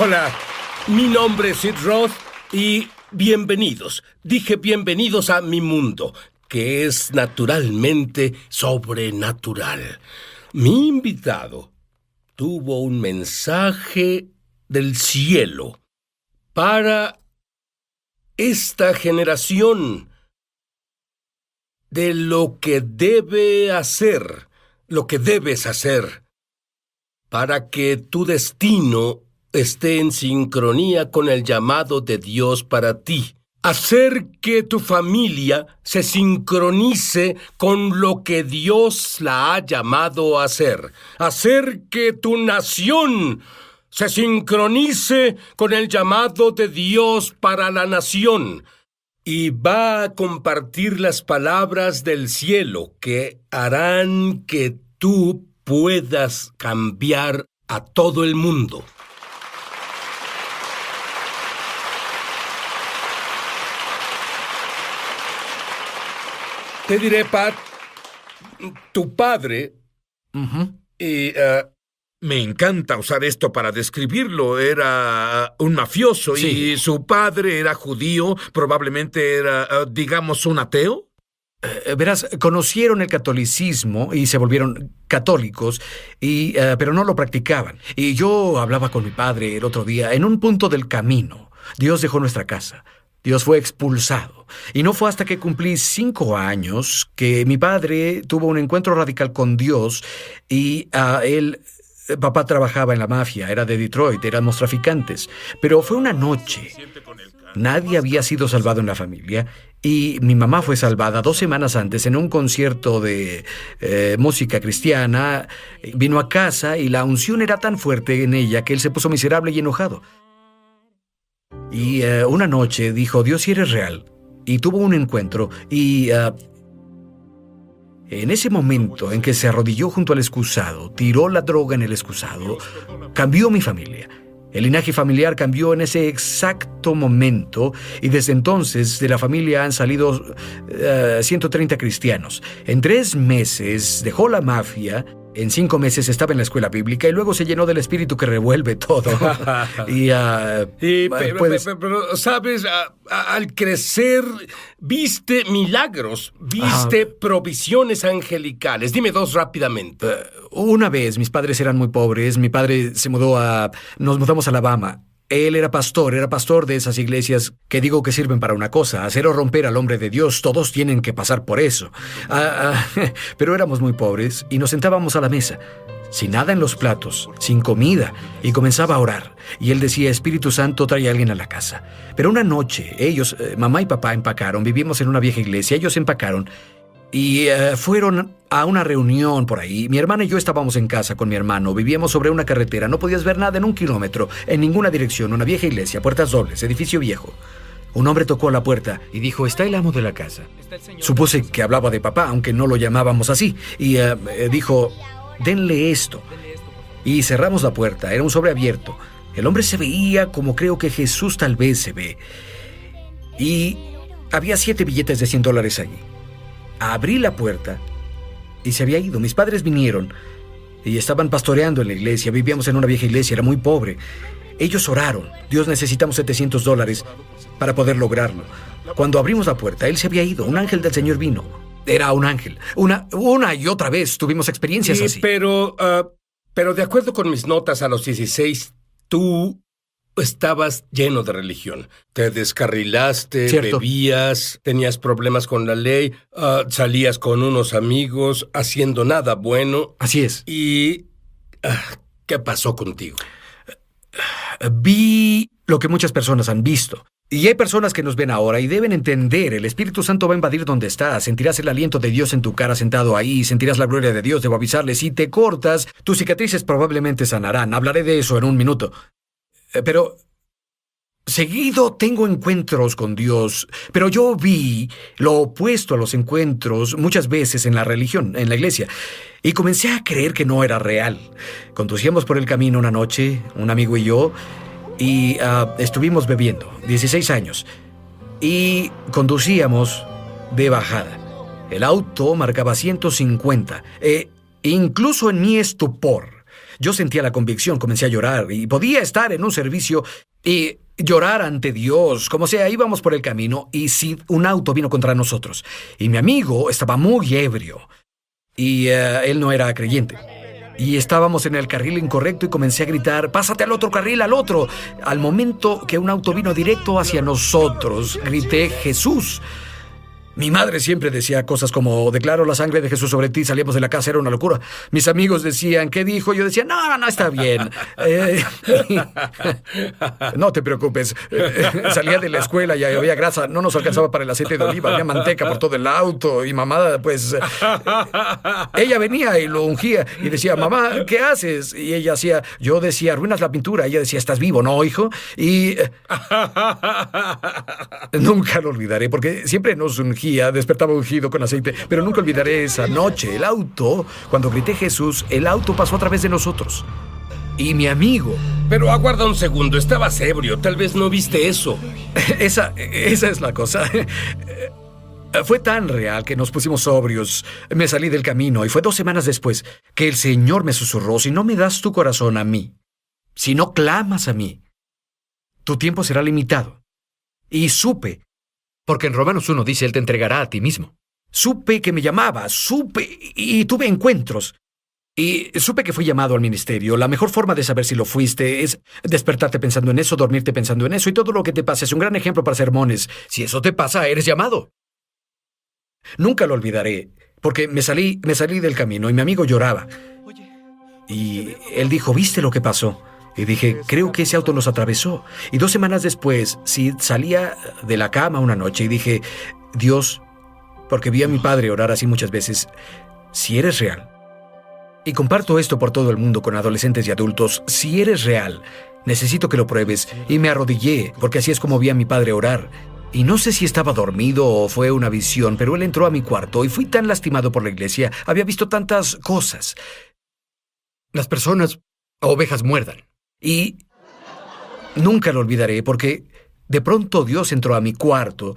Hola, mi nombre es Sid Roth y bienvenidos. Dije bienvenidos a mi mundo, que es naturalmente sobrenatural. Mi invitado tuvo un mensaje del cielo para esta generación de lo que debe hacer, lo que debes hacer, para que tu destino esté en sincronía con el llamado de Dios para ti. Hacer que tu familia se sincronice con lo que Dios la ha llamado a hacer. Hacer que tu nación se sincronice con el llamado de Dios para la nación. Y va a compartir las palabras del cielo que harán que tú puedas cambiar a todo el mundo. Te diré, Pat, tu padre... Me encanta usar esto para describirlo. Era un mafioso, Sí. Y su padre era judío, probablemente era, digamos, un ateo. Verás, conocieron el catolicismo y se volvieron católicos, pero no lo practicaban. Y yo hablaba con mi padre el otro día. En un punto del camino, Dios dejó nuestra casa. Dios fue expulsado. Y no fue hasta que cumplí 5 años que mi padre tuvo un encuentro radical con Dios y papá trabajaba en la mafia, era de Detroit, éramos traficantes. Pero fue una noche. Nadie había sido salvado en la familia y mi mamá fue salvada 2 semanas antes en un concierto de música cristiana. Vino a casa y la unción era tan fuerte en ella que él se puso miserable y enojado. Y una noche dijo, Dios, si eres real. Y tuvo un encuentro y en ese momento en que se arrodilló junto al excusado, tiró la droga en el excusado, cambió mi familia. El linaje familiar cambió en ese exacto momento y desde entonces de la familia han salido 130 cristianos. En 3 meses dejó la mafia, en 5 meses estaba en la escuela bíblica y luego se llenó del espíritu que revuelve todo. Pero, ¿sabes? Al crecer, viste milagros, viste provisiones angelicales. Dime 2 rápidamente. Una vez, mis padres eran muy pobres, mi padre nos mudamos a Alabama. Él era pastor de esas iglesias que digo que sirven para una cosa, hacer o romper al hombre de Dios. Todos tienen que pasar por eso. Pero éramos muy pobres y nos sentábamos a la mesa, sin nada en los platos, sin comida, y comenzaba a orar. Y él decía, Espíritu Santo, trae a alguien a la casa. Pero una noche, ellos, mamá y papá empacaron, vivimos en una vieja iglesia, ellos empacaron, y fueron a una reunión por ahí. Mi hermana y yo estábamos en casa con mi hermano. Vivíamos sobre una carretera. No podías ver nada en 1 kilómetro, en ninguna dirección. Una vieja iglesia, puertas dobles, edificio viejo. Un hombre tocó a la puerta y dijo, está el amo de la casa. Supuse que hablaba de papá, aunque no lo llamábamos así. Y dijo, denle esto. Y cerramos la puerta. Era un sobre abierto. El hombre se veía como creo que Jesús tal vez se ve. Y había 7 billetes de $100 allí. Abrí la puerta y se había ido. Mis padres vinieron y estaban pastoreando en la iglesia. Vivíamos en una vieja iglesia, era muy pobre. Ellos oraron. Dios, necesitamos $700 para poder lograrlo. Cuando abrimos la puerta, él se había ido. Un ángel del Señor vino. Era un ángel. Una y otra vez tuvimos experiencias así. Pero de acuerdo con mis notas a los 16, tú estabas lleno de religión. Te descarrilaste, Cierto. bebías, tenías problemas con la ley, salías con unos amigos, haciendo nada bueno. Así es. ¿Y qué pasó contigo? Vi lo que muchas personas han visto. Y hay personas que nos ven ahora y deben entender, el Espíritu Santo va a invadir donde estás. Sentirás el aliento de Dios en tu cara sentado ahí, sentirás la gloria de Dios. Debo avisarles, si te cortas, tus cicatrices probablemente sanarán. Hablaré de eso en un minuto. Pero seguido tengo encuentros con Dios, pero yo vi lo opuesto a los encuentros muchas veces en la religión, en la iglesia, y comencé a creer que no era real. Conducíamos por el camino una noche, un amigo y yo, y estuvimos bebiendo, 16 años, y conducíamos de bajada. El auto marcaba 150, incluso en mi estupor. yo sentía la convicción, comencé a llorar y podía estar en un servicio y llorar ante Dios. Como sea, íbamos por el camino y Sid, un auto vino contra nosotros. Y mi amigo estaba muy ebrio y él no era creyente. Y estábamos en el carril incorrecto y comencé a gritar, ¡pásate al otro carril, al otro! Al momento que un auto vino directo hacia nosotros, grité, ¡Jesús! Mi madre siempre decía cosas como, declaro la sangre de Jesús sobre ti, salíamos de la casa, era una locura. Mis amigos decían, ¿qué dijo? Yo decía, no, está bien. No te preocupes. Salía de la escuela y había grasa, no nos alcanzaba para el aceite de oliva, había manteca por todo el auto. Y mamá, pues, ella venía y lo ungía y decía, mamá, ¿qué haces? Y ella hacía, yo decía, arruinas la pintura. Ella decía, ¿estás vivo, no, hijo? Y nunca lo olvidaré, porque siempre nos ungía. Despertaba ungido con aceite, pero nunca olvidaré esa noche. El auto, cuando grité Jesús, el auto pasó a través de nosotros. Y mi amigo... Pero aguarda un segundo, estabas ebrio, tal vez no viste eso. Esa es la cosa. Fue tan real que nos pusimos sobrios. Me salí del camino y fue 2 semanas después que el Señor me susurró, si no me das tu corazón a mí, si no clamas a mí, tu tiempo será limitado. Y supe, porque en Romanos 1 dice, Él te entregará a ti mismo. Supe que me llamaba, supe y tuve encuentros. Y supe que fui llamado al ministerio. La mejor forma de saber si lo fuiste es despertarte pensando en eso, dormirte pensando en eso, y todo lo que te pasa es un gran ejemplo para sermones. Si eso te pasa, eres llamado. Nunca lo olvidaré, porque me salí del camino y mi amigo lloraba. Y él dijo, ¿viste lo que pasó? Y dije, creo que ese auto nos atravesó. Y 2 semanas después, Sid salía de la cama una noche y dije, Dios, porque vi a mi padre orar así muchas veces, si eres real, y comparto esto por todo el mundo con adolescentes y adultos, si eres real, necesito que lo pruebes. Y me arrodillé, porque así es como vi a mi padre orar. Y no sé si estaba dormido o fue una visión, pero él entró a mi cuarto y fui tan lastimado por la iglesia. Había visto tantas cosas. Las personas, ovejas muerdan. Y nunca lo olvidaré porque de pronto Dios entró a mi cuarto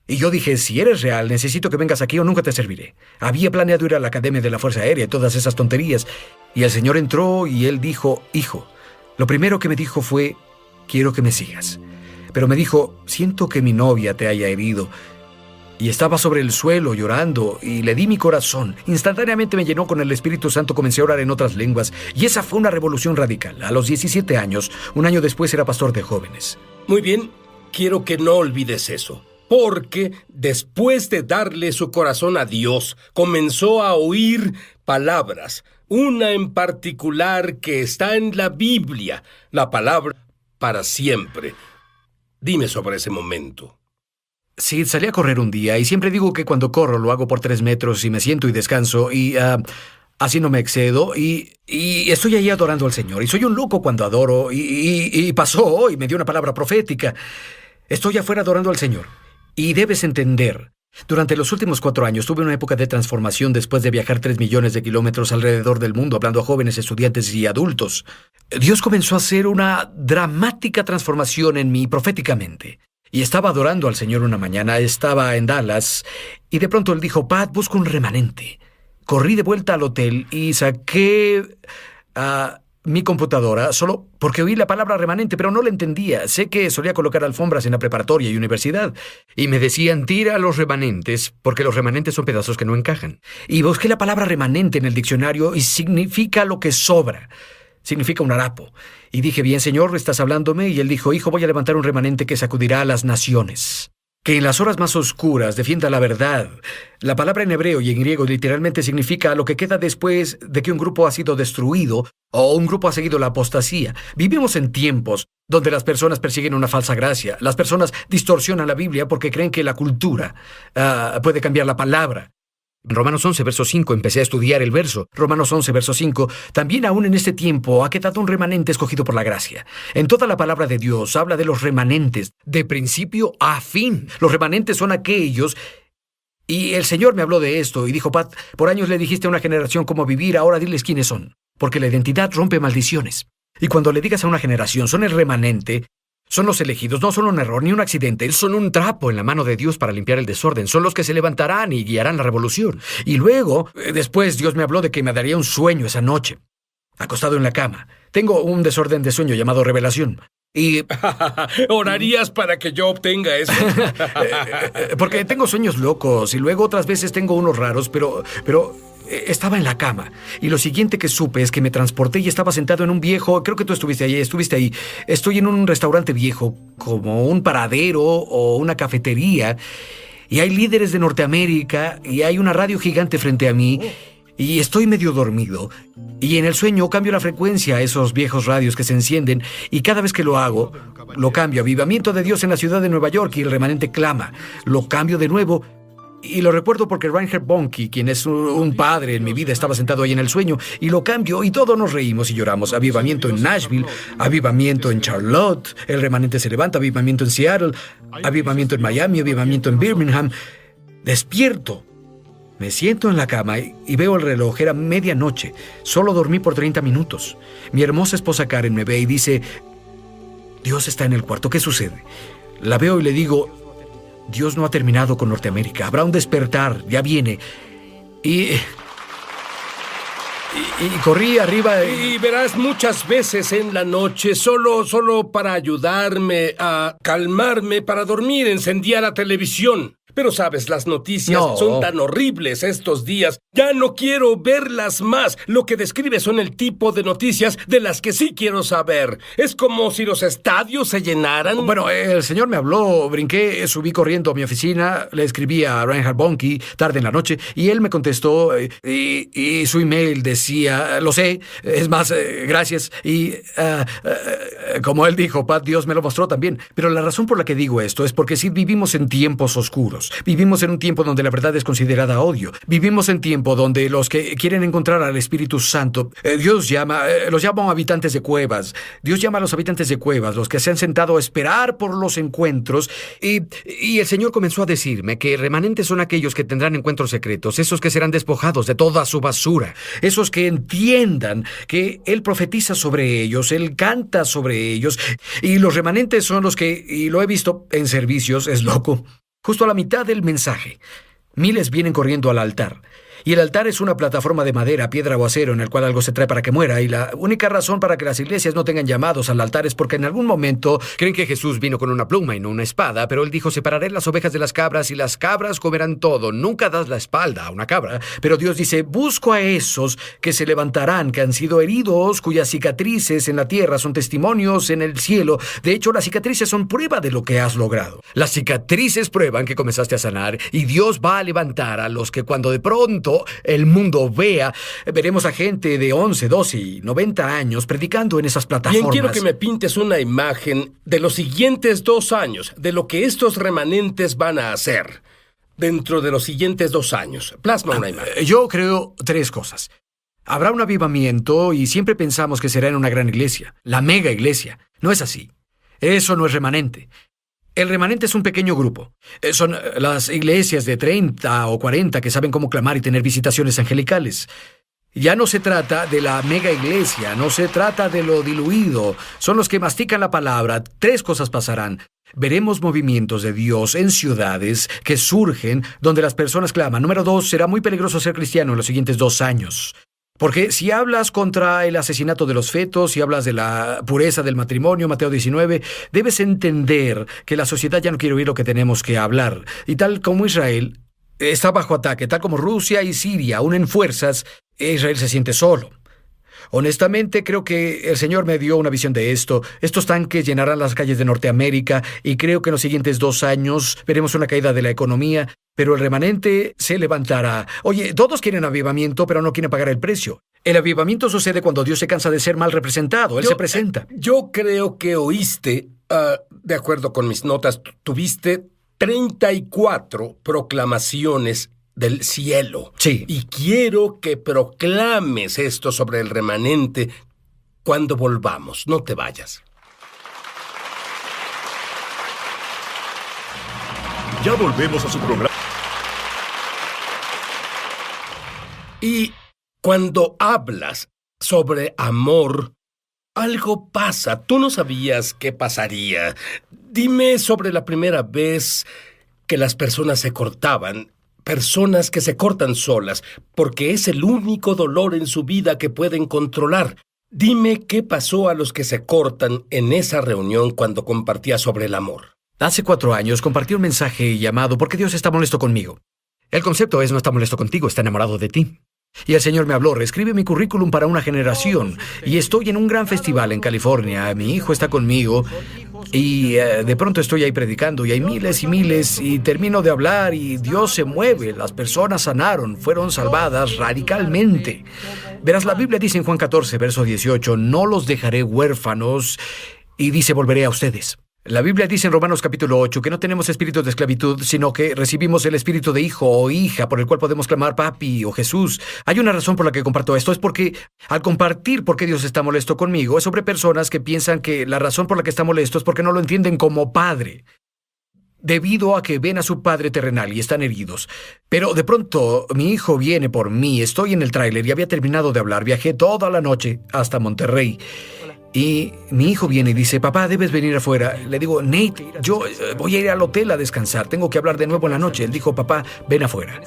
y yo dije, si eres real, necesito que vengas aquí o nunca te serviré. Había planeado ir a la Academia de la Fuerza Aérea y todas esas tonterías. Y el Señor entró y Él dijo, hijo, lo primero que me dijo fue, quiero que me sigas. Pero me dijo, siento que mi novia te haya herido. Y estaba sobre el suelo llorando y le di mi corazón. Instantáneamente me llenó con el Espíritu Santo, comencé a orar en otras lenguas y esa fue una revolución radical. A los 17 años, un año después era pastor de jóvenes. Muy bien, quiero que no olvides eso, porque después de darle su corazón a Dios, comenzó a oír palabras, una en particular que está en la Biblia, la palabra para siempre. Dime sobre ese momento. Sí, salí a correr un día y siempre digo que cuando corro lo hago por 3 metros y me siento y descanso y así no me excedo y estoy ahí adorando al Señor y soy un loco cuando adoro y pasó y me dio una palabra profética. Estoy afuera adorando al Señor y debes entender, durante los últimos 4 años tuve una época de transformación después de viajar 3 millones de kilómetros alrededor del mundo hablando a jóvenes, estudiantes y adultos. Dios comenzó a hacer una dramática transformación en mí proféticamente. Y estaba adorando al Señor una mañana, estaba en Dallas, y de pronto Él dijo, Pat, busca un remanente. Corrí de vuelta al hotel y saqué mi computadora solo porque oí la palabra remanente, pero no la entendía. Sé que solía colocar alfombras en la preparatoria y universidad. Y me decían, tira a los remanentes, porque los remanentes son pedazos que no encajan. Y busqué la palabra remanente en el diccionario y significa lo que sobra. Significa un harapo. Y dije, bien, Señor, estás hablándome. Y Él dijo, hijo, voy a levantar un remanente que sacudirá a las naciones. Que en las horas más oscuras defienda la verdad. La palabra en hebreo y en griego literalmente significa lo que queda después de que un grupo ha sido destruido o un grupo ha seguido la apostasía. Vivimos en tiempos donde las personas persiguen una falsa gracia. Las personas distorsionan la Biblia porque creen que la cultura puede cambiar la palabra. En Romanos 11, verso 5, empecé a estudiar el verso. Romanos 11, verso 5, también aún en este tiempo ha quedado un remanente escogido por la gracia. En toda la palabra de Dios habla de los remanentes, de principio a fin. Los remanentes son aquellos... Y el Señor me habló de esto y dijo, Pat, por años le dijiste a una generación cómo vivir, ahora diles quiénes son. Porque la identidad rompe maldiciones. Y cuando le digas a una generación, son el remanente... Son los elegidos, no son un error ni un accidente, son un trapo en la mano de Dios para limpiar el desorden, son los que se levantarán y guiarán la revolución. Y luego, después Dios me habló de que me daría un sueño esa noche. acostado en la cama. Tengo un desorden de sueño llamado revelación. Y ¿Orarías para que yo obtenga eso? porque tengo sueños locos y luego otras veces tengo unos raros, pero estaba en la cama. Y lo siguiente que supe es que me transporté y estaba sentado en un viejo... Creo que tú estuviste ahí. Estoy en un restaurante viejo, como un paradero o una cafetería. Y hay líderes de Norteamérica y hay una radio gigante frente a mí. Y estoy medio dormido. Y en el sueño cambio la frecuencia a esos viejos radios que se encienden. Y cada vez que lo hago, lo cambio. Avivamiento de Dios en la ciudad de Nueva York, y el remanente clama. Lo cambio de nuevo. Y lo recuerdo porque Reinhard Bonnke, quien es un padre en mi vida, estaba sentado ahí en el sueño. Y lo cambio y todos nos reímos y lloramos. Avivamiento en Nashville, avivamiento en Charlotte, el remanente se levanta, avivamiento en Seattle, avivamiento en Miami, avivamiento en Birmingham. Despierto. Me siento en la cama y veo el reloj. Era medianoche. Solo dormí por 30 minutos. Mi hermosa esposa Karen me ve y dice: Dios está en el cuarto, ¿qué sucede? La veo y le digo: Dios no ha terminado con Norteamérica. Habrá un despertar, ya viene. Y corrí arriba. Y verás, muchas veces en la noche, solo para ayudarme a calmarme, para dormir, encendía la televisión. Pero sabes, las noticias son tan horribles estos días. Ya no quiero verlas más. Lo que describe son el tipo de noticias de las que sí quiero saber. Es como si los estadios se llenaran. Bueno, el señor me habló, brinqué, subí corriendo a mi oficina, le escribí a Reinhard Bonnke tarde en la noche y él me contestó y su email decía: lo sé, es más, gracias. Y como él dijo, Pat, Dios me lo mostró también. Pero la razón por la que digo esto es porque sí vivimos en tiempos oscuros. Vivimos en un tiempo donde la verdad es considerada odio. Vivimos en tiempo donde los que quieren encontrar al Espíritu Santo, Dios los llaman habitantes de cuevas. Dios llama a los habitantes de cuevas, los que se han sentado a esperar por los encuentros. Y el Señor comenzó a decirme que remanentes son aquellos que tendrán encuentros secretos, esos que serán despojados de toda su basura, esos que entiendan que Él profetiza sobre ellos, Él canta sobre ellos. Y los remanentes son los que, y lo he visto en servicios, es loco, justo a la mitad del mensaje, miles vienen corriendo al altar. Y el altar es una plataforma de madera, piedra o acero en el cual algo se trae para que muera. Y la única razón para que las iglesias no tengan llamados al altar es porque en algún momento creen que Jesús vino con una pluma y no una espada. Pero él dijo: separaré las ovejas de las cabras y las cabras comerán todo. Nunca das la espalda a una cabra. Pero Dios dice: busco a esos que se levantarán, que han sido heridos, cuyas cicatrices en la tierra son testimonios en el cielo. De hecho, las cicatrices son prueba de lo que has logrado. Las cicatrices prueban que comenzaste a sanar. Y Dios va a levantar a los que cuando de pronto el mundo vea, veremos a gente de 11, 12 y 90 años predicando en esas plataformas. Bien, quiero que me pintes una imagen de los siguientes 2 años, de lo que estos remanentes van a hacer dentro de los siguientes 2 años. Plasma una imagen. Yo creo 3 cosas. Habrá un avivamiento y siempre pensamos que será en una gran iglesia, la mega iglesia. No es así. Eso no es remanente. El remanente es un pequeño grupo. Son las iglesias de 30 o 40 que saben cómo clamar y tener visitaciones angelicales. Ya no se trata de la mega iglesia, no se trata de lo diluido. Son los que mastican la palabra. 3 cosas pasarán. Veremos movimientos de Dios en ciudades que surgen donde las personas claman. Número 2, será muy peligroso ser cristiano en los siguientes 2 años. Porque si hablas contra el asesinato de los fetos, si hablas de la pureza del matrimonio, Mateo 19, debes entender que la sociedad ya no quiere oír lo que tenemos que hablar. Y tal como Israel está bajo ataque, tal como Rusia y Siria unen fuerzas, Israel se siente solo. Honestamente, creo que el Señor me dio una visión de esto. Estos tanques llenarán las calles de Norteamérica y creo que en los siguientes 2 años veremos una caída de la economía, pero el remanente se levantará. Oye, todos quieren avivamiento, pero no quieren pagar el precio. El avivamiento sucede cuando Dios se cansa de ser mal representado. Él se presenta. Yo creo que oíste, de acuerdo con mis notas, tuviste 34 proclamaciones del cielo. Sí. Y quiero que proclames esto sobre el remanente cuando volvamos. No te vayas. Ya volvemos a su programa. Y cuando hablas sobre amor, algo pasa. Tú no sabías qué pasaría. Dime sobre la primera vez que las personas se cortaban. Personas que se cortan solas, porque es el único dolor en su vida que pueden controlar. Dime qué pasó a los que se cortan en esa reunión cuando compartía sobre el amor. Hace 4 años compartí un mensaje llamado ¿Por qué Dios está molesto conmigo? El concepto es no está molesto contigo, está enamorado de ti. Y el Señor me habló, reescribe mi currículum para una generación. Y estoy en un gran festival en California. Mi hijo está conmigo. Y de pronto estoy ahí predicando y hay miles y miles y termino de hablar y Dios se mueve. Las personas sanaron, fueron salvadas radicalmente. Verás, la Biblia dice en Juan 14, verso 18, no los dejaré huérfanos y dice volveré a ustedes. La Biblia dice en Romanos capítulo 8 que no tenemos espíritu de esclavitud, sino que recibimos el espíritu de hijo o hija por el cual podemos clamar papi o Jesús. Hay una razón por la que comparto esto, es porque al compartir por qué Dios está molesto conmigo, es sobre personas que piensan que la razón por la que está molesto es porque no lo entienden como padre, debido a que ven a su padre terrenal y están heridos. Pero de pronto mi hijo viene por mí, estoy en el tráiler y había terminado de hablar, viajé toda la noche hasta Monterrey. Y mi hijo viene y dice, papá, debes venir afuera. Le digo, Nate, yo voy a ir al hotel a descansar, tengo que hablar de nuevo en la noche. Él dijo, papá, ven afuera.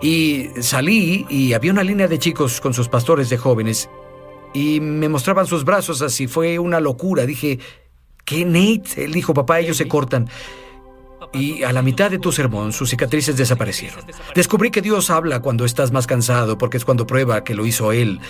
Y salí y había una línea de chicos con sus pastores de jóvenes y me mostraban sus brazos así, fue una locura. Dije, ¿qué, Nate? Él dijo, papá, ellos se cortan. Y a la mitad de tu sermón, sus cicatrices desaparecieron. Descubrí que Dios habla cuando estás más cansado, porque es cuando prueba que lo hizo Él.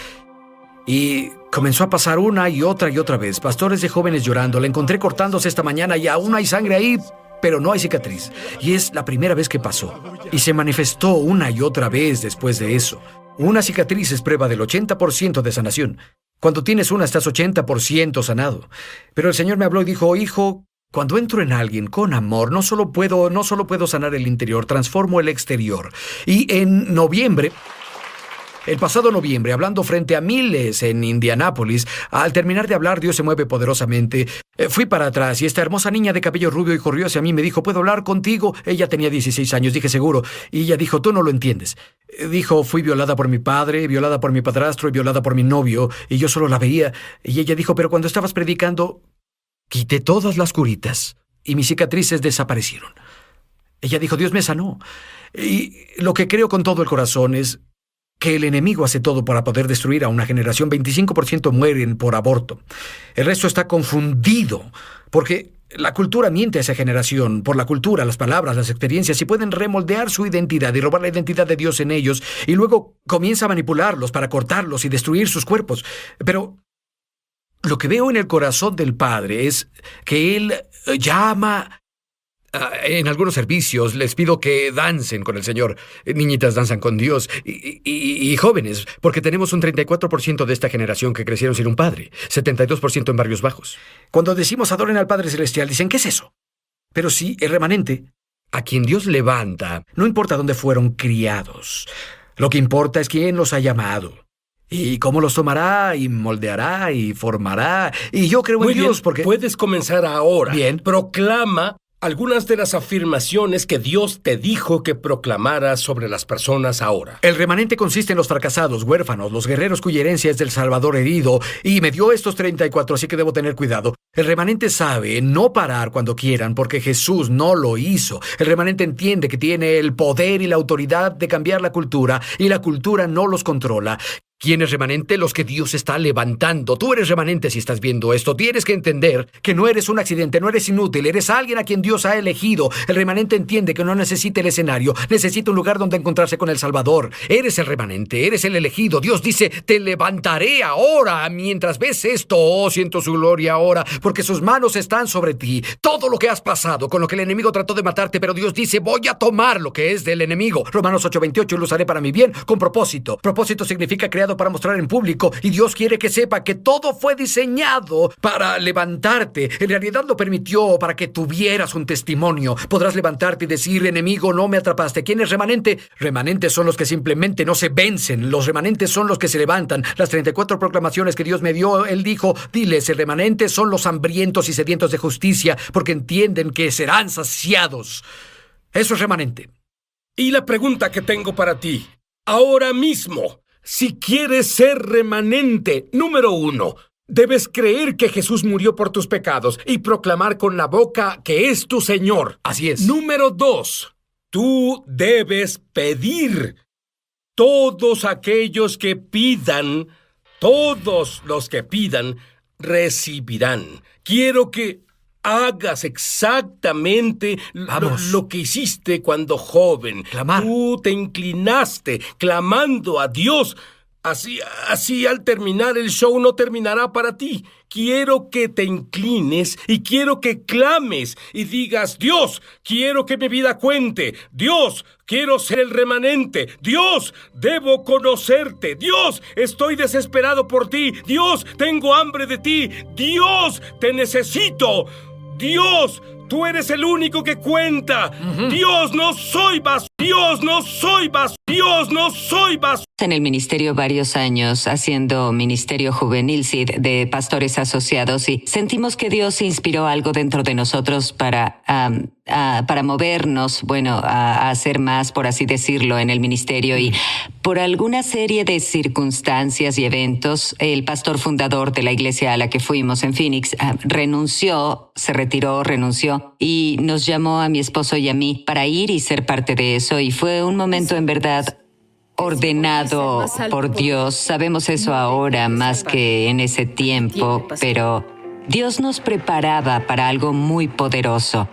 Y comenzó a pasar una y otra vez. Pastores de jóvenes llorando. La encontré cortándose esta mañana y aún hay sangre ahí, pero no hay cicatriz. Y es la primera vez que pasó. Y se manifestó una y otra vez después de eso. Una cicatriz es prueba del 80% de sanación. Cuando tienes una, estás 80% sanado. Pero el Señor me habló y dijo, hijo, cuando entro en alguien con amor, no solo puedo sanar el interior, transformo el exterior. Y en noviembre... El pasado noviembre, hablando frente a miles en Indianápolis, al terminar de hablar, Dios se mueve poderosamente. Fui para atrás y esta hermosa niña de cabello rubio y corrió hacia mí. Me dijo, ¿puedo hablar contigo? Ella tenía 16 años, dije seguro. Y ella dijo, tú no lo entiendes. Dijo, fui violada por mi padre, violada por mi padrastro y violada por mi novio. Y yo solo la veía. Y ella dijo, pero cuando estabas predicando, quité todas las curitas y mis cicatrices desaparecieron. Ella dijo, Dios me sanó. Y lo que creo con todo el corazón es que el enemigo hace todo para poder destruir a una generación. 25% mueren por aborto. El resto está confundido, porque la cultura miente a esa generación, por la cultura, las palabras, las experiencias, y pueden remoldear su identidad y robar la identidad de Dios en ellos, y luego comienza a manipularlos para cortarlos y destruir sus cuerpos. Pero lo que veo en el corazón del Padre es que Él llama... En algunos servicios les pido que dancen con el Señor. Niñitas danzan con Dios. Y jóvenes, porque tenemos un 34% de esta generación que crecieron sin un padre. 72% en barrios bajos. Cuando decimos adoren al Padre Celestial, dicen, ¿qué es eso? Pero sí, el remanente, a quien Dios levanta, no importa dónde fueron criados. Lo que importa es quién los ha llamado. Y cómo los tomará, y moldeará, y formará. Y yo creo en Dios porque... Puedes comenzar ahora. Bien. Proclama algunas de las afirmaciones que Dios te dijo que proclamaras sobre las personas ahora. El remanente consiste en los fracasados, huérfanos, los guerreros cuya herencia es del Salvador herido, y me dio estos 34, así que debo tener cuidado. El remanente sabe no parar cuando quieran, porque Jesús no lo hizo. El remanente entiende que tiene el poder y la autoridad de cambiar la cultura, y la cultura no los controla. ¿Quién es remanente? Los que Dios está levantando. Tú eres remanente si estás viendo esto. Tienes que entender que no eres un accidente, no eres inútil, eres alguien a quien Dios ha elegido. El remanente entiende que no necesita el escenario, necesita un lugar donde encontrarse con el Salvador. Eres el remanente, eres el elegido. Dios dice, te levantaré ahora. Mientras ves esto, oh, siento su gloria ahora, porque sus manos están sobre ti. Todo lo que has pasado, con lo que el enemigo trató de matarte, pero Dios dice, voy a tomar lo que es del enemigo. Romanos 8:28, lo usaré para mi bien, con propósito. Propósito significa crear para mostrar en público, y Dios quiere que sepa que todo fue diseñado para levantarte. En realidad lo permitió para que tuvieras un testimonio. Podrás levantarte y decir, enemigo, no me atrapaste. ¿Quién es remanente? Remanentes son los que simplemente no se vencen. Los remanentes son los que se levantan. Las 34 proclamaciones que Dios me dio, Él dijo, diles, el remanente son los hambrientos y sedientos de justicia, porque entienden que serán saciados. Eso es remanente. Y la pregunta que tengo para ti, ahora mismo, si quieres ser remanente, número 1, debes creer que Jesús murió por tus pecados y proclamar con la boca que es tu Señor. Así es. Número 2, tú debes pedir. Todos aquellos que pidan Todos los que pidan, recibirán. Quiero que hagas exactamente lo que hiciste cuando joven. Clamar. Tú te inclinaste clamando a Dios. Así al terminar el show no terminará para ti. Quiero que te inclines y quiero que clames y digas: Dios, quiero que mi vida cuente. Dios, quiero ser el remanente. Dios, debo conocerte. Dios, estoy desesperado por ti. Dios, tengo hambre de ti. Dios, te necesito. Dios, tú eres el único que cuenta. Dios, no soy vacío. Dios, no soy vacío. Dios, no soy vacío. En el ministerio varios años, haciendo ministerio juvenil, sí, de pastores asociados, y sentimos que Dios inspiró algo dentro de nosotros para movernos, a hacer más, por así decirlo, en el ministerio. Y por alguna serie de circunstancias y eventos, el pastor fundador de la iglesia a la que fuimos en Phoenix renunció, renunció y nos llamó a mi esposo y a mí para ir y ser parte de eso. Y fue un momento en verdad ordenado por Dios. Sabemos eso ahora más que en ese tiempo, pero Dios nos preparaba para algo muy poderoso.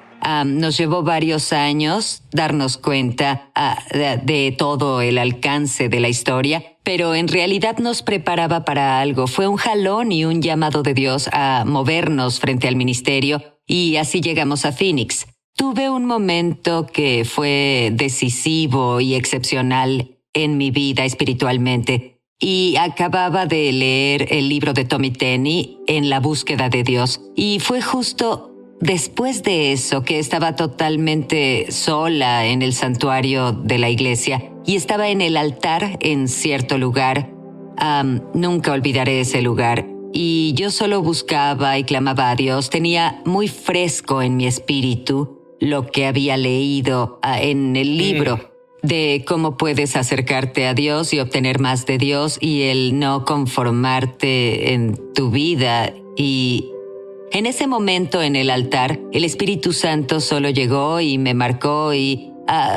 Nos llevó varios años darnos cuenta de todo el alcance de la historia, pero en realidad nos preparaba para algo. Fue un jalón y un llamado de Dios a movernos frente al ministerio, y así llegamos a Phoenix. Tuve un momento que fue decisivo y excepcional en mi vida espiritualmente, y acababa de leer el libro de Tommy Tenney, En la búsqueda de Dios, y fue justo después de eso que estaba totalmente sola en el santuario de la iglesia y estaba en el altar en cierto lugar. Nunca olvidaré ese lugar. Y yo solo buscaba y clamaba a Dios. Tenía muy fresco en mi espíritu lo que había leído en el libro de cómo puedes acercarte a Dios y obtener más de Dios, y el no conformarte en tu vida. Y en ese momento en el altar, el Espíritu Santo solo llegó y me marcó, y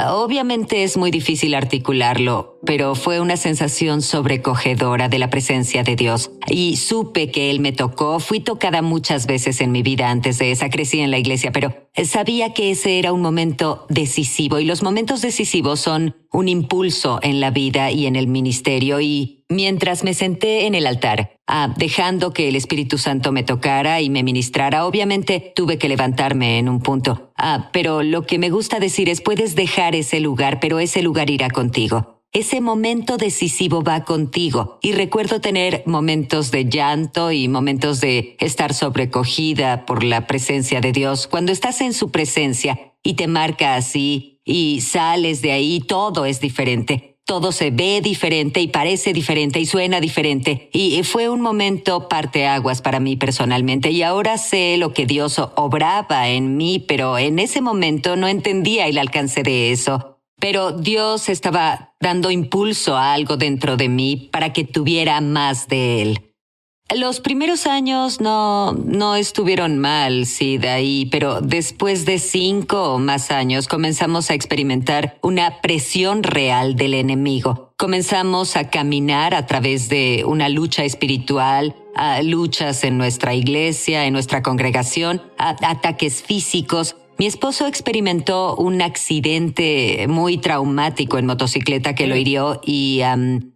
obviamente es muy difícil articularlo, pero fue una sensación sobrecogedora de la presencia de Dios. Y supe que Él me tocó. Fui tocada muchas veces en mi vida antes de esa. Crecí en la iglesia, pero sabía que ese era un momento decisivo, y los momentos decisivos son un impulso en la vida y en el ministerio. Y mientras me senté en el altar, dejando que el Espíritu Santo me tocara y me ministrara, obviamente tuve que levantarme en un punto. Pero lo que me gusta decir es: puedes dejar ese lugar, pero ese lugar irá contigo. Ese momento decisivo va contigo. Y recuerdo tener momentos de llanto y momentos de estar sobrecogida por la presencia de Dios. Cuando estás en su presencia y te marca así y sales de ahí, todo es diferente. Todo se ve diferente y parece diferente y suena diferente. Y fue un momento parteaguas para mí personalmente. Y ahora sé lo que Dios obraba en mí, pero en ese momento no entendía el alcance de eso. Pero Dios estaba dando impulso a algo dentro de mí para que tuviera más de Él. Los primeros años no estuvieron mal, sí, de ahí, pero después de 5 o más años comenzamos a experimentar una presión real del enemigo. Comenzamos a caminar a través de una lucha espiritual, luchas en nuestra iglesia, en nuestra congregación, ataques físicos. Mi esposo experimentó un accidente muy traumático en motocicleta que lo hirió, y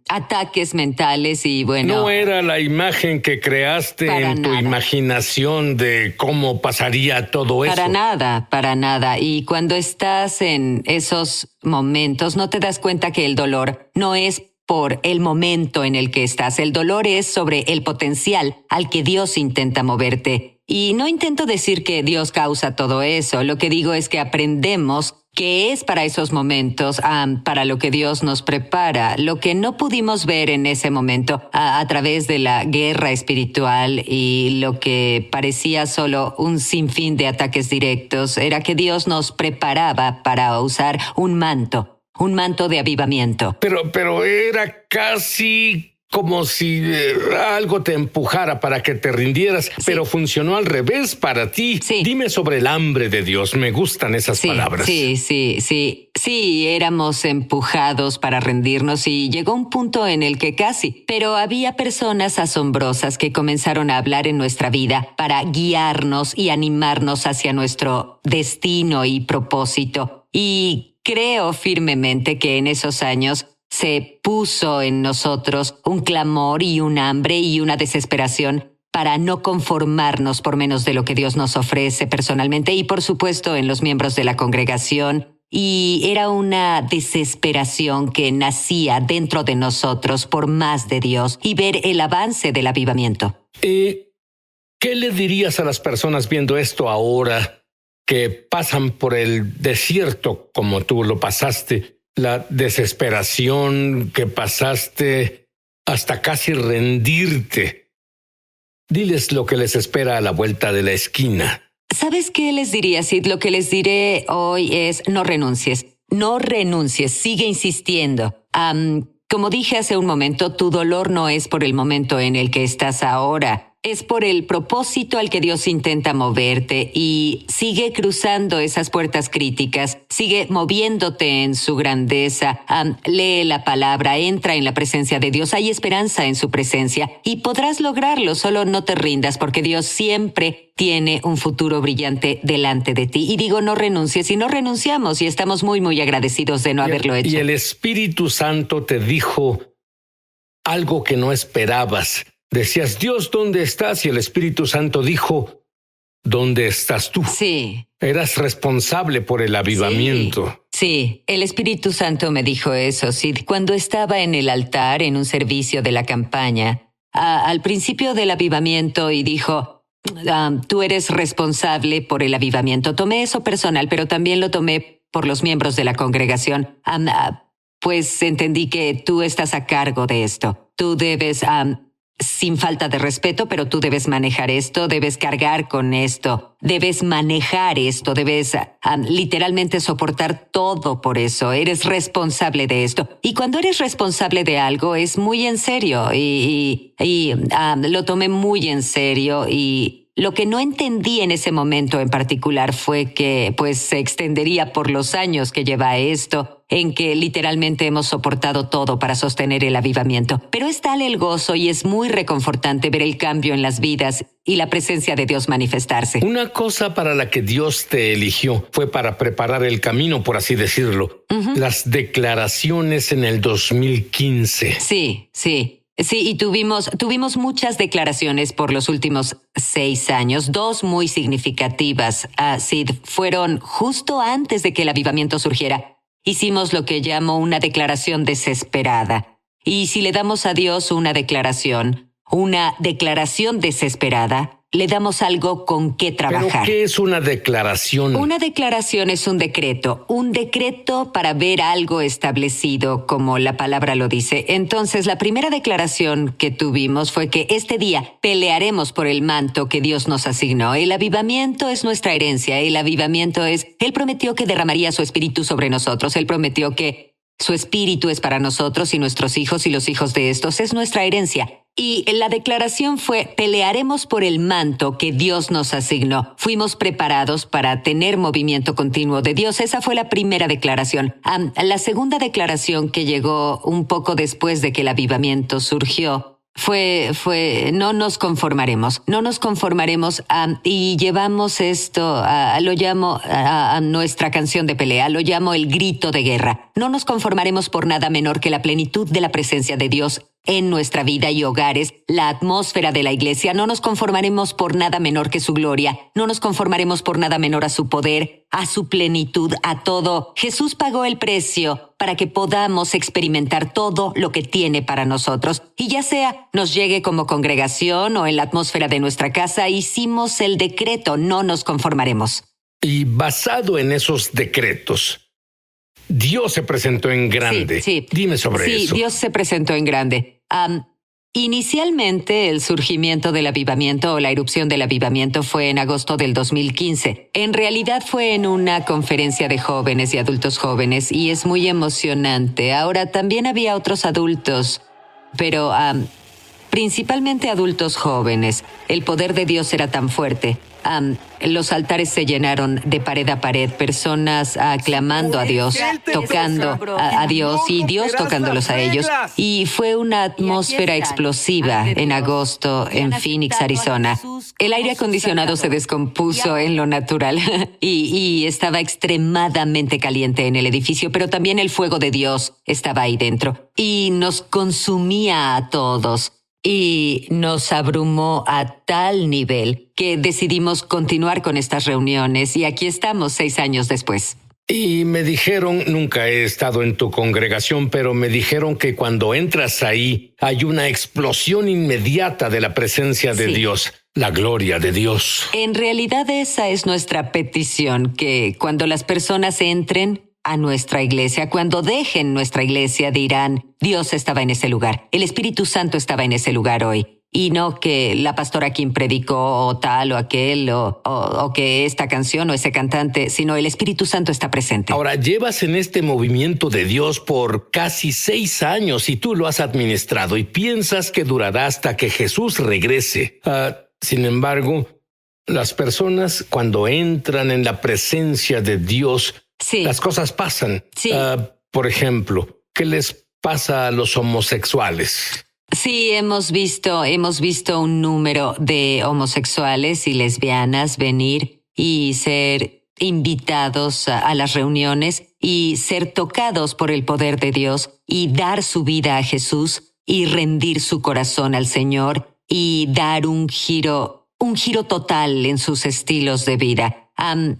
ataques mentales y No era la imagen que creaste en tu imaginación de cómo pasaría todo eso. Para nada. Y cuando estás en esos momentos no te das cuenta que el dolor no es por el momento en el que estás. El dolor es sobre el potencial al que Dios intenta moverte. Y no intento decir que Dios causa todo eso. Lo que digo es que aprendemos que es para esos momentos, para lo que Dios nos prepara. Lo que no pudimos ver en ese momento a través de la guerra espiritual y lo que parecía solo un sinfín de ataques directos era que Dios nos preparaba para usar un manto de avivamiento. Pero era casi como si algo te empujara para que te rindieras, Sí. pero funcionó al revés para ti. Sí. Dime sobre el hambre de Dios. Me gustan esas palabras. Sí, éramos empujados para rendirnos y llegó un punto en el que casi. Pero había personas asombrosas que comenzaron a hablar en nuestra vida para guiarnos y animarnos hacia nuestro destino y propósito. Y creo firmemente que en esos años se puso en nosotros un clamor y un hambre y una desesperación para no conformarnos por menos de lo que Dios nos ofrece personalmente y, por supuesto, en los miembros de la congregación. Y era una desesperación que nacía dentro de nosotros por más de Dios y ver el avance del avivamiento. ¿Qué le dirías a las personas viendo esto ahora, que pasan por el desierto como tú lo pasaste? La desesperación que pasaste hasta casi rendirte. Diles lo que les espera a la vuelta de la esquina. ¿Sabes qué les diría, Sid? Lo que les diré hoy es no renuncies. No renuncies, sigue insistiendo. Como dije hace un momento, tu dolor no es por el momento en el que estás ahora. Es por el propósito al que Dios intenta moverte y sigue cruzando esas puertas críticas, sigue moviéndote en su grandeza. Lee la palabra, entra en la presencia de Dios, hay esperanza en su presencia y podrás lograrlo, solo no te rindas porque Dios siempre tiene un futuro brillante delante de ti. Y digo, no renuncies y no renunciamos y estamos muy, muy agradecidos de no haberlo hecho. Y el Espíritu Santo te dijo algo que no esperabas. Decías, Dios, ¿dónde estás? Y el Espíritu Santo dijo, ¿dónde estás tú? Sí. Eras responsable por el avivamiento. Sí, el Espíritu Santo me dijo eso, Sid, cuando estaba en el altar en un servicio de la campaña, al principio del avivamiento, y dijo, tú eres responsable por el avivamiento. Tomé eso personal, pero también lo tomé por los miembros de la congregación. Pues entendí que tú estás a cargo de esto. Tú debes... sin falta de respeto, pero tú debes manejar esto, debes cargar con esto, debes manejar esto, debes literalmente soportar todo por eso. Eres responsable de esto. Y cuando eres responsable de algo es muy en serio y lo tomé muy en serio y lo que no entendí en ese momento en particular fue que pues se extendería por los años que lleva esto, en que literalmente hemos soportado todo para sostener el avivamiento. Pero es tal el gozo y es muy reconfortante ver el cambio en las vidas y la presencia de Dios manifestarse. Una cosa para la que Dios te eligió fue para preparar el camino, por así decirlo. Las declaraciones en el 2015. Sí, y tuvimos muchas declaraciones por los últimos 6 años, 2 muy significativas. Sid, fueron justo antes de que el avivamiento surgiera. Hicimos lo que llamo una declaración desesperada. Y si le damos a Dios una declaración desesperada, le damos algo con qué trabajar. ¿Pero qué es una declaración? Una declaración es un decreto para ver algo establecido, como la palabra lo dice. Entonces, la primera declaración que tuvimos fue que este día pelearemos por el manto que Dios nos asignó. El avivamiento es nuestra herencia. El avivamiento es... Él prometió que derramaría su espíritu sobre nosotros. Él prometió que su espíritu es para nosotros y nuestros hijos y los hijos de estos. Es nuestra herencia. Y la declaración fue, pelearemos por el manto que Dios nos asignó. Fuimos preparados para tener movimiento continuo de Dios. Esa fue la primera declaración. La segunda declaración, que llegó un poco después de que el avivamiento surgió, fue no nos conformaremos y llevamos esto, lo llamo a nuestra canción de pelea, lo llamo el grito de guerra. No nos conformaremos por nada menor que la plenitud de la presencia de Dios en nuestra vida y hogares, la atmósfera de la iglesia. No nos conformaremos por nada menor que su gloria, no nos conformaremos por nada menor a su poder, a su plenitud, a todo. Jesús pagó el precio para que podamos experimentar todo lo que tiene para nosotros. Y ya sea nos llegue como congregación o en la atmósfera de nuestra casa, hicimos el decreto, no nos conformaremos. Y basado en esos decretos, Dios se presentó en grande. Sí. Dime sobre eso. Sí, Dios se presentó en grande. Inicialmente, el surgimiento del avivamiento o la erupción del avivamiento fue en agosto del 2015. En realidad fue en una conferencia de jóvenes y adultos jóvenes y es muy emocionante. Ahora, también había otros adultos pero principalmente adultos jóvenes. El poder de Dios era tan fuerte. Los altares se llenaron de pared a pared, personas clamando a Dios, tocando a Dios y Dios tocándolos a ellos. Y fue una atmósfera explosiva en agosto en Phoenix, Arizona. El aire acondicionado se descompuso en lo natural y estaba extremadamente caliente en el edificio, pero también el fuego de Dios estaba ahí dentro y nos consumía a todos. Y nos abrumó a tal nivel que decidimos continuar con estas reuniones y aquí estamos 6 años después. Y me dijeron, nunca he estado en tu congregación, pero me dijeron que cuando entras ahí hay una explosión inmediata de la presencia de Dios, la gloria de Dios. En realidad esa es nuestra petición, que cuando las personas entren a nuestra iglesia, cuando dejen nuestra iglesia, dirán, Dios estaba en ese lugar, el Espíritu Santo estaba en ese lugar hoy. Y no que la pastora quien predicó o tal o aquel o que esta canción o ese cantante, sino el Espíritu Santo está presente. Ahora, llevas en este movimiento de Dios por casi 6 años y tú lo has administrado y piensas que durará hasta que Jesús regrese. Sin embargo, las personas cuando entran en la presencia de Dios, las cosas pasan. Por ejemplo, ¿qué les pasa a los homosexuales? Sí, hemos visto un número de homosexuales y lesbianas venir y ser invitados a las reuniones y ser tocados por el poder de Dios y dar su vida a Jesús y rendir su corazón al Señor y dar un giro total en sus estilos de vida.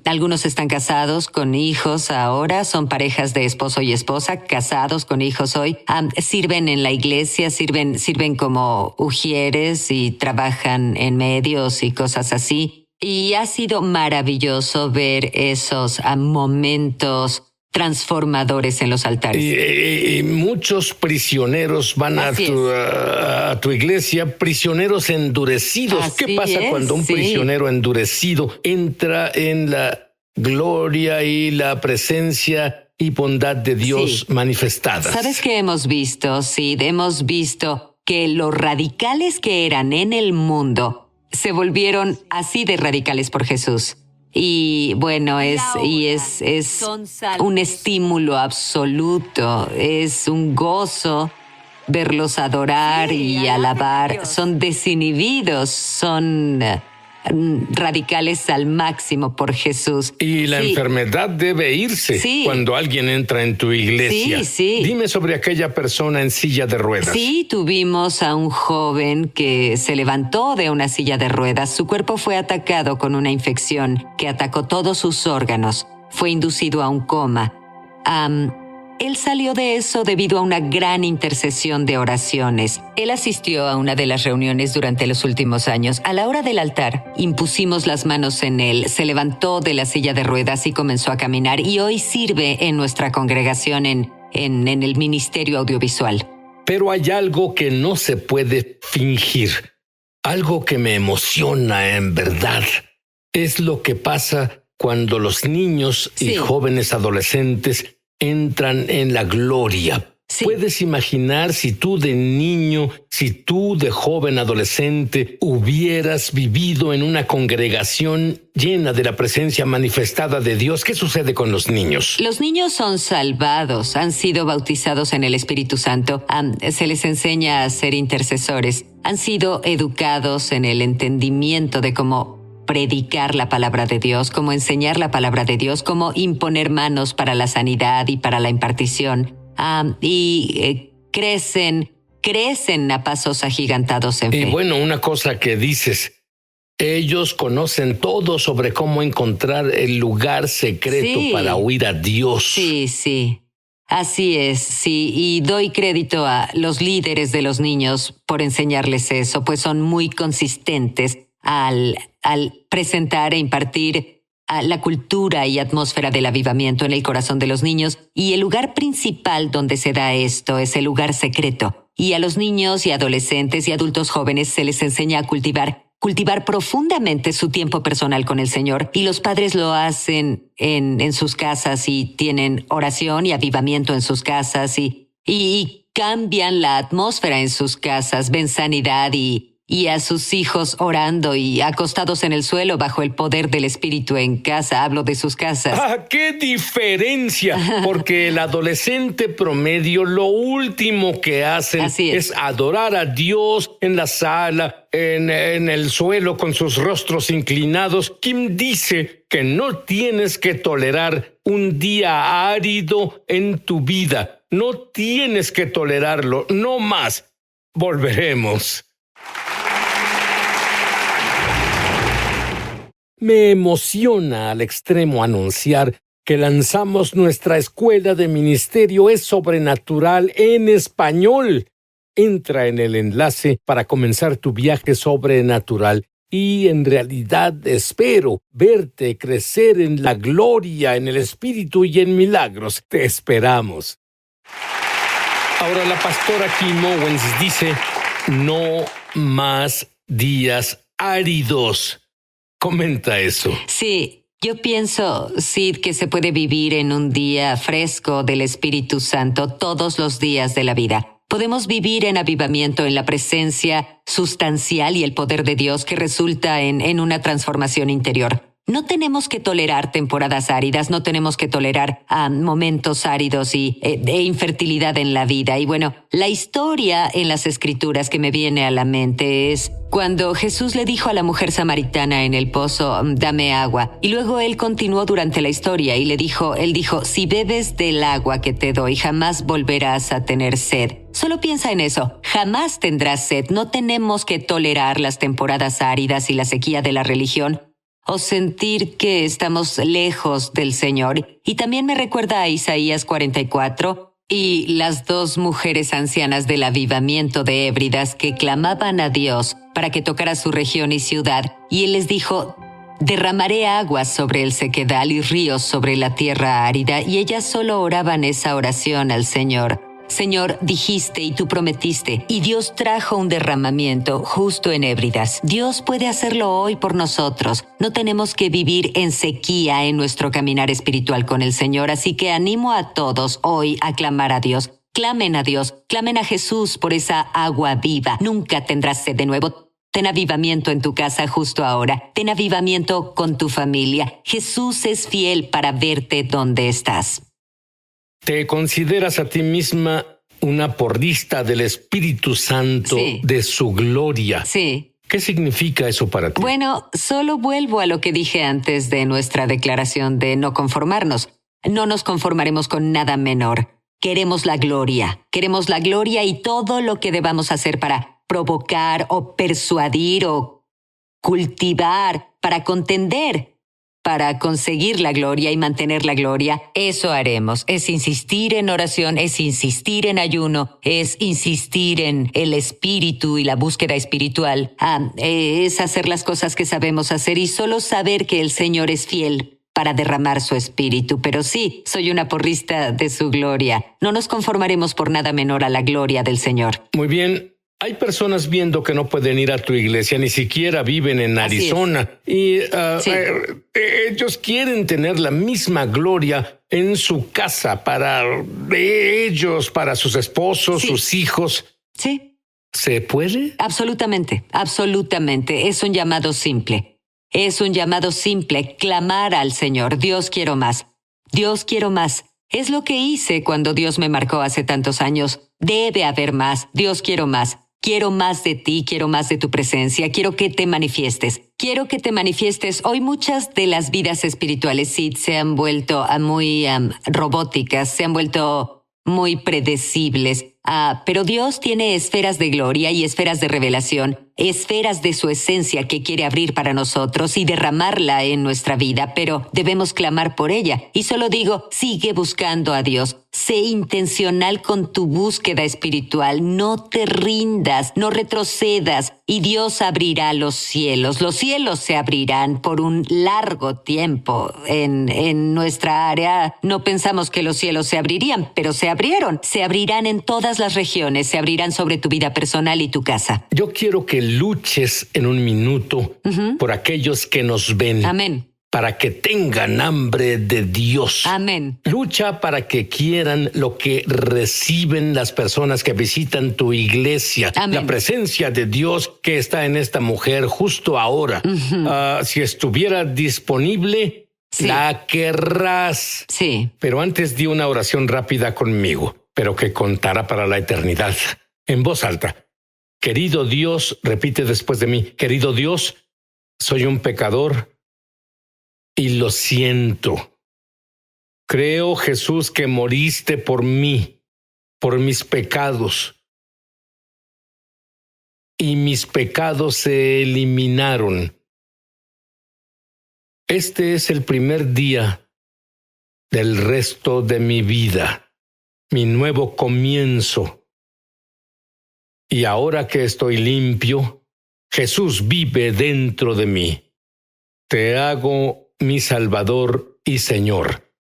Algunos están casados con hijos ahora, son parejas de esposo y esposa, casados con hijos hoy. Sirven en la iglesia, sirven como ujieres y trabajan en medios y cosas así. Y ha sido maravilloso ver esos momentos transformadores en los altares. Y muchos prisioneros van a tu iglesia, prisioneros endurecidos. Así ¿Qué pasa cuando un prisionero endurecido entra en la gloria y la presencia y bondad de Dios manifestadas? ¿Sabes qué hemos visto? Sí, hemos visto que los radicales que eran en el mundo se volvieron así de radicales por Jesús. Y bueno, es un estímulo absoluto, es un gozo verlos adorar y alabar. Son desinhibidos, son radicales al máximo por Jesús. Y la enfermedad debe irse cuando alguien entra en tu iglesia. Dime sobre aquella persona en silla de ruedas. Sí, tuvimos a un joven que se levantó de una silla de ruedas. Su cuerpo fue atacado con una infección que atacó todos sus órganos. Fue inducido a un coma. Él salió de eso debido a una gran intercesión de oraciones. Él asistió a una de las reuniones durante los últimos años. A la hora del altar, impusimos las manos en él, se levantó de la silla de ruedas y comenzó a caminar, y hoy sirve en nuestra congregación en el ministerio audiovisual. Pero hay algo que no se puede fingir, algo que me emociona en verdad. Es lo que pasa cuando los niños y jóvenes adolescentes entran en la gloria. ¿Puedes imaginar si tú de niño, si tú de joven adolescente hubieras vivido en una congregación llena de la presencia manifestada de Dios? ¿Qué sucede con los niños? Los niños son salvados, han sido bautizados en el Espíritu Santo, se les enseña a ser intercesores, han sido educados en el entendimiento de cómo predicar la palabra de Dios, cómo enseñar la palabra de Dios, cómo imponer manos para la sanidad y para la impartición. Crecen a pasos agigantados en fe. Y bueno, una cosa que dices, ellos conocen todo sobre cómo encontrar el lugar secreto para oír a Dios. Sí. Así es, y doy crédito a los líderes de los niños por enseñarles eso, pues son muy consistentes al presentar e impartir la cultura y atmósfera del avivamiento en el corazón de los niños. Y el lugar principal donde se da esto es el lugar secreto. Y a los niños y adolescentes y adultos jóvenes se les enseña a cultivar profundamente su tiempo personal con el Señor. Y los padres lo hacen en sus casas y tienen oración y avivamiento en sus casas y cambian la atmósfera en sus casas, ven sanidad y a sus hijos orando y acostados en el suelo bajo el poder del Espíritu en casa. Hablo de sus casas. ¡Ah, qué diferencia! Porque el adolescente promedio lo último que hacen es adorar a Dios en la sala, en el suelo con sus rostros inclinados. ¿Quién dice que no tienes que tolerar un día árido en tu vida? No tienes que tolerarlo, no más. Volveremos. Me emociona al extremo anunciar que lanzamos nuestra escuela de ministerio Es Sobrenatural en español. Entra en el enlace para comenzar tu viaje sobrenatural y en realidad espero verte crecer en la gloria, en el Espíritu y en milagros. Te esperamos. Ahora la pastora Kim Owens dice, no más días áridos. Comenta eso. Sí, yo pienso, Sid, que se puede vivir en un día fresco del Espíritu Santo todos los días de la vida. Podemos vivir en avivamiento, en la presencia sustancial y el poder de Dios que resulta en una transformación interior. No tenemos que tolerar temporadas áridas, no tenemos que tolerar momentos áridos e infertilidad en la vida. Y bueno, la historia en las Escrituras que me viene a la mente es cuando Jesús le dijo a la mujer samaritana en el pozo, dame agua. Y luego él continuó durante la historia y él dijo, si bebes del agua que te doy, jamás volverás a tener sed. Solo piensa en eso, jamás tendrás sed. No tenemos que tolerar las temporadas áridas y la sequía de la religión, o sentir que estamos lejos del Señor. Y también me recuerda a Isaías 44 y las dos mujeres ancianas del avivamiento de Hébridas que clamaban a Dios para que tocara su región y ciudad. Y Él les dijo, derramaré aguas sobre el sequedal y ríos sobre la tierra árida. Y ellas solo oraban esa oración al Señor. Señor, dijiste y tú prometiste, y Dios trajo un derramamiento justo en Hébridas. Dios puede hacerlo hoy por nosotros. No tenemos que vivir en sequía en nuestro caminar espiritual con el Señor, así que animo a todos hoy a clamar a Dios. Clamen a Dios, clamen a Jesús por esa agua viva. Nunca tendrás sed de nuevo. Ten avivamiento en tu casa justo ahora. Ten avivamiento con tu familia. Jesús es fiel para verte donde estás. ¿Te consideras a ti misma una porrista del Espíritu Santo, de su gloria? Sí. ¿Qué significa eso para ti? Bueno, solo vuelvo a lo que dije antes de nuestra declaración de no conformarnos. No nos conformaremos con nada menor. Queremos la gloria y todo lo que debamos hacer para provocar o persuadir o cultivar, para contender, para conseguir la gloria y mantener la gloria, eso haremos. Es insistir en oración, es insistir en ayuno, es insistir en el espíritu y la búsqueda espiritual. Es hacer las cosas que sabemos hacer y solo saber que el Señor es fiel para derramar su espíritu. Pero sí, soy una porrista de su gloria. No nos conformaremos por nada menor a la gloria del Señor. Muy bien. Hay personas viendo que no pueden ir a tu iglesia, ni siquiera viven en Arizona. Y ellos quieren tener la misma gloria en su casa para ellos, para sus esposos, sus hijos. Sí. ¿Se puede? Absolutamente, absolutamente. Es un llamado simple. Es un llamado simple, clamar al Señor. Dios, quiero más. Dios, quiero más. Es lo que hice cuando Dios me marcó hace tantos años. Debe haber más. Dios, quiero más. Quiero más de ti, quiero más de tu presencia, quiero que te manifiestes. Quiero que te manifiestes. Hoy muchas de las vidas espirituales sí se han vuelto muy robóticas, se han vuelto muy predecibles. Pero Dios tiene esferas de gloria y esferas de revelación, esferas de su esencia que quiere abrir para nosotros y derramarla en nuestra vida, pero debemos clamar por ella. Y solo digo, sigue buscando a Dios. Sé intencional con tu búsqueda espiritual. No te rindas, no retrocedas y Dios abrirá los cielos. Los cielos se abrirán por un largo tiempo. En nuestra área no pensamos que los cielos se abrirían, pero se abrieron. Se abrirán en todas las regiones, se abrirán sobre tu vida personal y tu casa. Yo quiero que luches en un minuto por aquellos que nos ven. Amén. para que tengan hambre de Dios. Amén. Lucha para que quieran lo que reciben las personas que visitan tu iglesia. Amén. La presencia de Dios que está en esta mujer justo ahora. Si estuviera disponible, Sí. la querrás. Sí. Pero antes di una oración rápida conmigo, pero que contará para la eternidad. En voz alta. Querido Dios, repite después de mí. Querido Dios, soy un pecador y lo siento. Creo, Jesús, que moriste por mí, por mis pecados. Y mis pecados se eliminaron. Este es el primer día del resto de mi vida, mi nuevo comienzo. Y ahora que estoy limpio, Jesús vive dentro de mí. Te hago mi Salvador y Señor.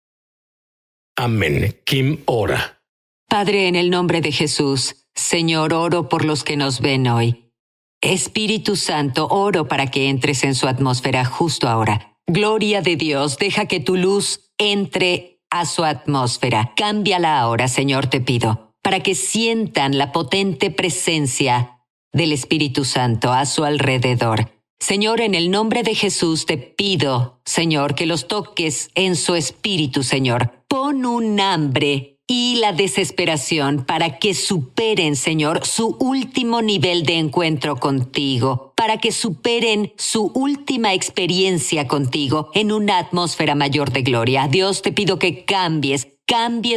Amén. Kim ora. Padre, en el nombre de Jesús, Señor, oro por los que nos ven hoy. Espíritu Santo, oro para que entres en su atmósfera justo ahora. Gloria de Dios, deja que tu luz entre a su atmósfera. Cámbiala ahora, Señor, te pido, para que sientan la potente presencia del Espíritu Santo a su alrededor. Señor, en el nombre de Jesús te pido, Señor, que los toques en su espíritu, Señor. Pon un hambre y la desesperación para que superen, Señor, su último nivel de encuentro contigo, para que superen su última experiencia contigo en una atmósfera mayor de gloria. Dios, te pido que cambies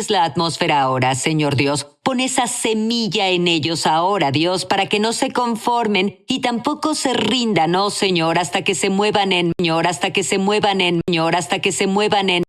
la atmósfera ahora, Señor Dios. Pon esa semilla en ellos ahora, Dios, para que no se conformen y tampoco se rindan, oh Señor, hasta que se muevan en, Señor, hasta que se muevan en, Señor, hasta que se muevan en